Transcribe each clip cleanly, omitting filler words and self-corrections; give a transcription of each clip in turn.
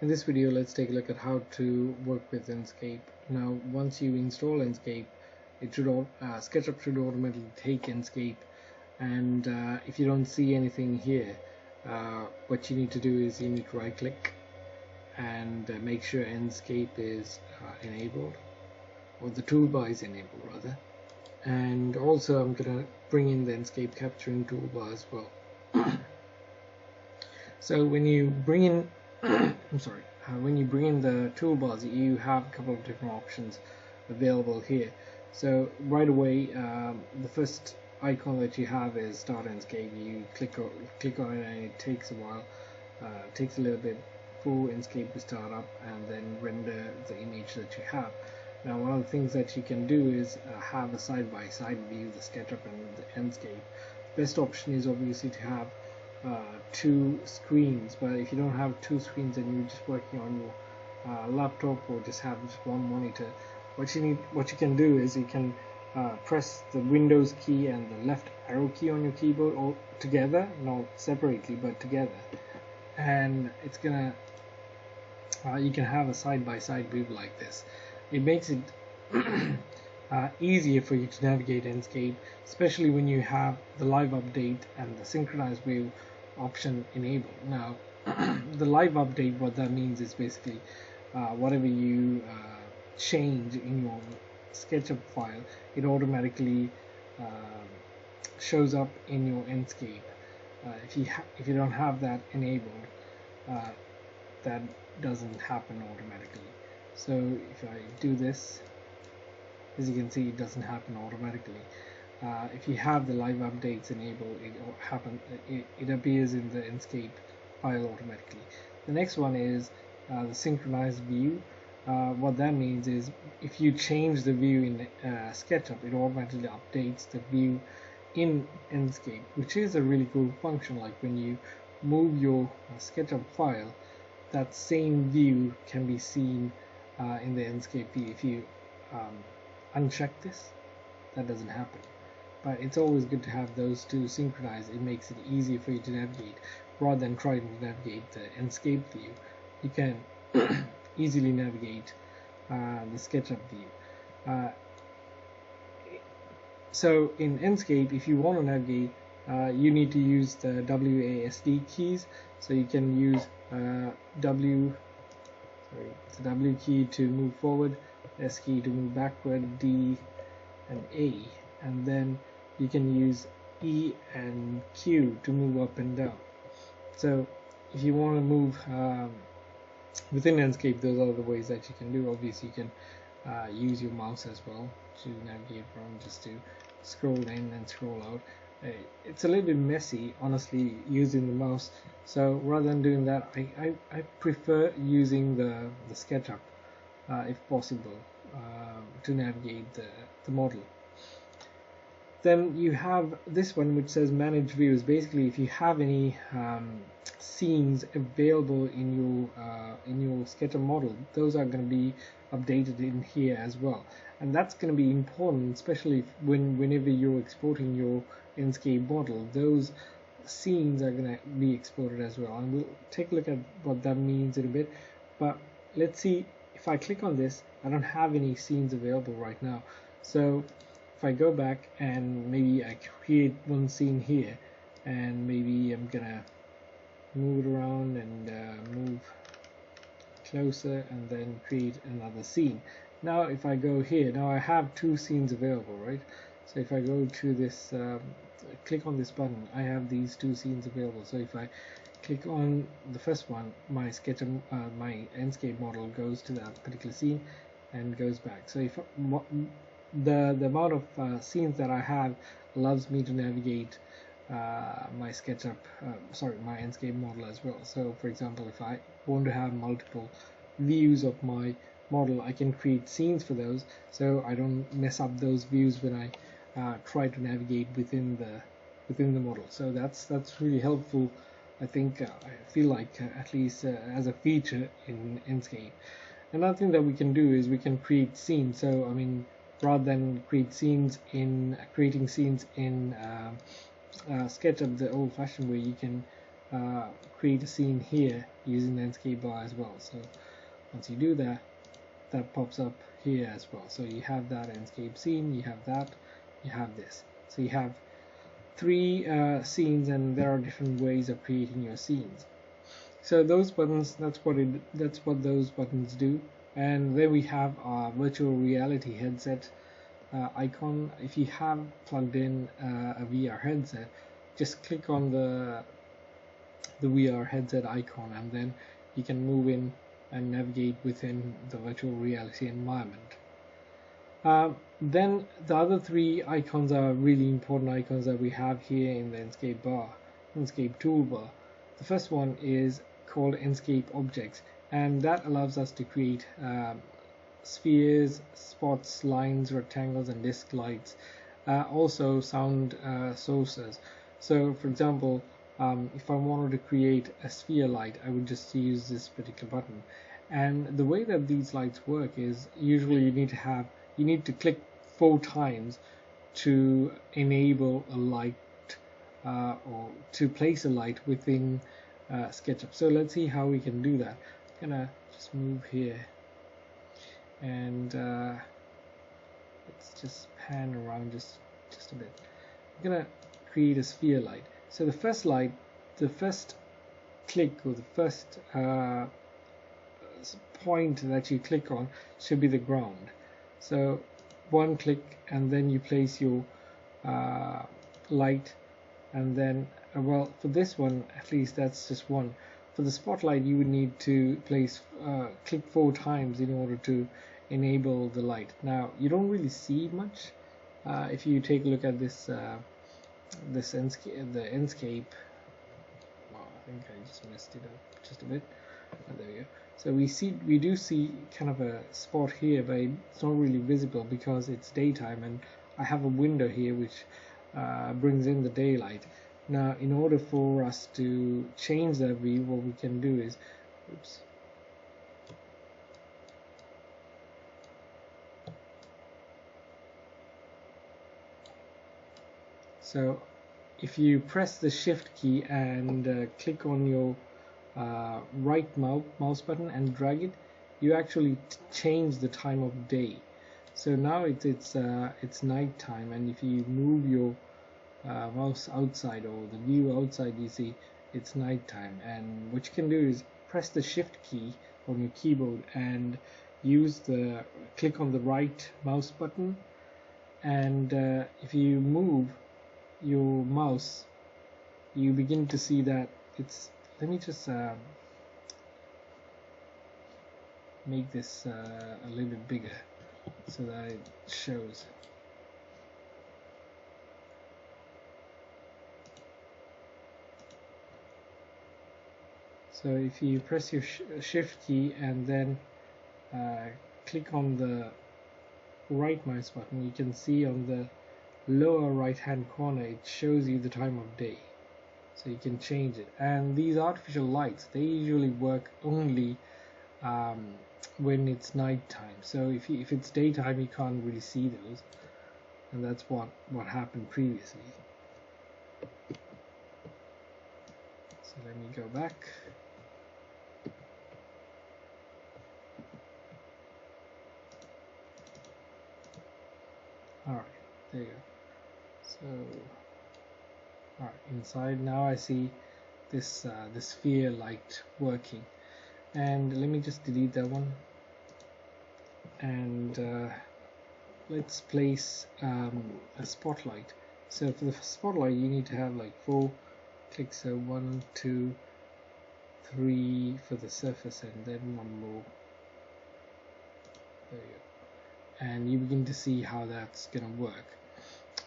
In this video, let's take a look at how to work with Enscape. Now, once you install Enscape, SketchUp should automatically take Enscape, and if you don't see anything here, what you need to do is you need to right click and make sure Enscape is enabled, or the toolbar is enabled rather. And also I'm going to bring in the Enscape capturing toolbar as well. So when you bring in when you bring in the toolbars, you have a couple of different options available here. So right away, the first icon that you have is Start Enscape. You click on it, and it takes a while. Takes a little bit for Enscape to start up and then render the image that you have. Now, one of the things that you can do is have a side-by-side view, the SketchUp and the Enscape. Best option is obviously to have two screens, but if you don't have two screens and you're just working on your laptop or just have just one monitor, what you can do is you can press the Windows key and the left arrow key on your keyboard all together, not separately but together, and it's gonna you can have a side-by-side view like this. It makes it easier for you to navigate Enscape, especially when you have the live update and the synchronized view option enabled. Now, the live update, what that means is basically whatever you change in your SketchUp file, it automatically shows up in your Enscape. If you don't have that enabled, that doesn't happen automatically. So if I do this, as you can see, it doesn't happen automatically. If you have the live updates enabled, it appears in the Enscape file automatically. The next one is the synchronized view. What that means is if you change the view in SketchUp, it automatically updates the view in Enscape, which is a really cool function. Like when you move your SketchUp file, that same view can be seen in the Enscape view. If you uncheck this, that doesn't happen. But it's always good to have those two synchronized. It makes it easier for you to navigate. Rather than trying to navigate the Enscape view, you can easily navigate the SketchUp view. So in Enscape, if you want to navigate, you need to use the WASD keys. So you can use the W key to move forward, S key to move backward, D and A, and then you can use E and Q to move up and down. So if you want to move within Enscape, those are the ways that you can do. Obviously you can use your mouse as well to navigate around, just to scroll in and scroll out. It's a little bit messy, honestly, using the mouse. So rather than doing that, I prefer using the SketchUp if possible to navigate the model. Then you have this one which says manage views. Basically, if you have any scenes available in your SketchUp model, those are going to be updated in here as well, and that's going to be important, especially whenever you're exporting your Enscape model. Those scenes are going to be exported as well, and we'll take a look at what that means in a bit. But let's see, if I click on this, I don't have any scenes available right now. So if I go back and maybe I create one scene here, and maybe I'm gonna move it around and move closer and then create another scene. Now if I go here, now I have two scenes available, right? So if I go to this, click on this button, I have these two scenes available. So if I click on the first one, my SketchUp, my Enscape model goes to that particular scene and goes back. So if the amount of scenes that I have allows me to navigate my SketchUp, my Enscape model as well. So for example, if I want to have multiple views of my model, I can create scenes for those, so I don't mess up those views when I try to navigate within the model. So that's really helpful. I think I feel like at least as a feature in Enscape. Another thing that we can do is we can create scenes. So I mean, rather than creating scenes in SketchUp the old-fashioned way, you can create a scene here using the Enscape bar as well. So once you do that, that pops up here as well. So you have that Enscape scene, you have that, you have this. So you have three scenes, and there are different ways of creating your scenes. So those buttons, that's what those buttons do. And then we have our virtual reality headset icon. If you have plugged in a VR headset, just click on the VR headset icon, and then you can move in and navigate within the virtual reality environment. Then the other three icons are really important icons that we have here in the Enscape bar, Enscape toolbar. The first one is called Enscape objects, and that allows us to create spheres, spots, lines, rectangles, and disk lights. Also sound sources. So for example, if I wanted to create a sphere light, I would just use this particular button. And the way that these lights work is usually you need to click 4 times to enable a light or to place a light within SketchUp. So let's see how we can do that. I'm gonna just move here, and let's just pan around just a bit. I'm gonna create a sphere light. So the first light, the first click, or the first point that you click on should be the ground. So one click, and then you place your light, and then well, for this one at least that's just one. For the spotlight, you would need to place click 4 times in order to enable the light. Now you don't really see much if you take a look at this the Enscape. Wow, I think I just messed it up just a bit. There we go. So we do see kind of a spot here, but it's not really visible because it's daytime, and I have a window here which brings in the daylight. Now in order for us to change that view, what we can do is, oops, so if you press the shift key and click on your right mouse button and drag it, you actually change the time of day. So now it's night time, and if you move your mouse outside, or the view outside, you see it's night time. And what you can do is press the shift key on your keyboard and click on the right mouse button, and if you move your mouse, you begin to see that it's, let me just make this a little bit bigger so that it shows. So if you press your shift key and then click on the right mouse button, you can see on the lower right hand corner it shows you the time of day, so you can change it. And these artificial lights, they usually work only when it's night time. So if it's daytime, you can't really see those, and that's what happened previously. So let me go back. Alright, there you go. So alright, inside now I see this sphere light working, and let me just delete that one, and let's place a spotlight. So for the spotlight, you need to have like 4 clicks. So 1, 2, 3 for the surface, and then 1 more. There you go. And you begin to see how that's gonna work.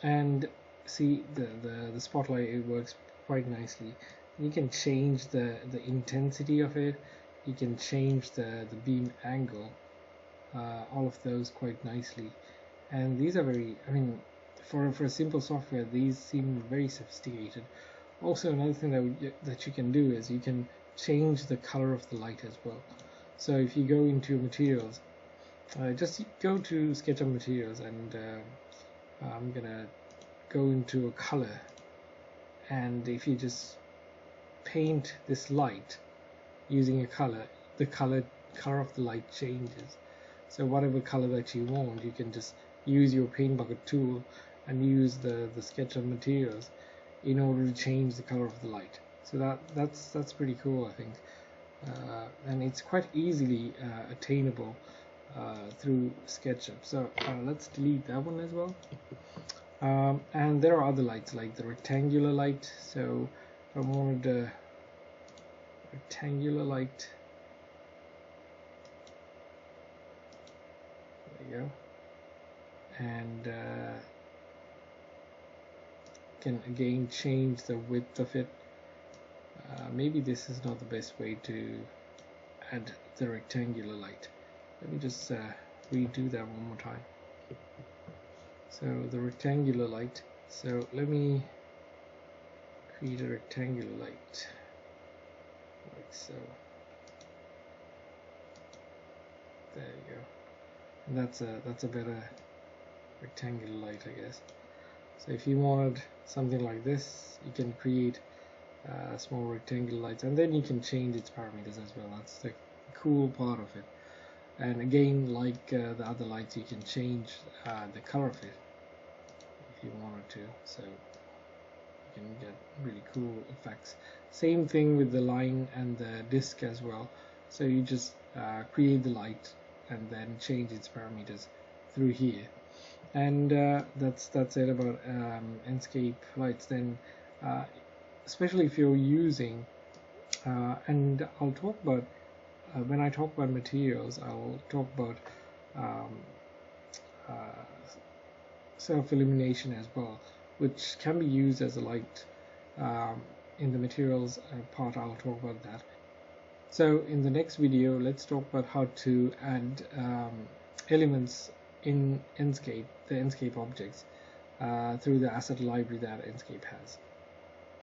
And see the spotlight, it works quite nicely. You can change the intensity of it, you can change the beam angle, all of those quite nicely. And these are very, I mean, for simple software, these seem very sophisticated. Also, another thing that you can do is you can change the color of the light as well. So if you go into materials, just go to SketchUp materials, and I'm gonna go into a color, and if you just paint this light using a color, the color of the light changes. So whatever color that you want, you can just use your paint bucket tool and use the SketchUp materials in order to change the color of the light. So that's pretty cool, I think, and it's quite easily attainable through SketchUp. So let's delete that one as well. And there are other lights like the rectangular light. So if I wanted a rectangular light, there you go, and can again change the width of it. Maybe this is not the best way to add the rectangular light. Let me just redo that one more time. So the rectangular light, so let me create a rectangular light like so. There you go. And that's a better rectangular light, I guess. So if you wanted something like this, you can create small rectangular lights, and then you can change its parameters as well. That's the cool part of it. And again, like the other lights, you can change the color of it if you wanted to. So you can get really cool effects. Same thing with the line and the disk as well. So you just create the light and then change its parameters through here. And that's it about Enscape lights. Then especially if you're using and I'll talk about when I talk about materials, I'll talk about self-illumination as well, which can be used as a light. In the materials part, I'll talk about that. So in the next video, let's talk about how to add elements in Enscape, the Enscape objects, through the asset library that Enscape has.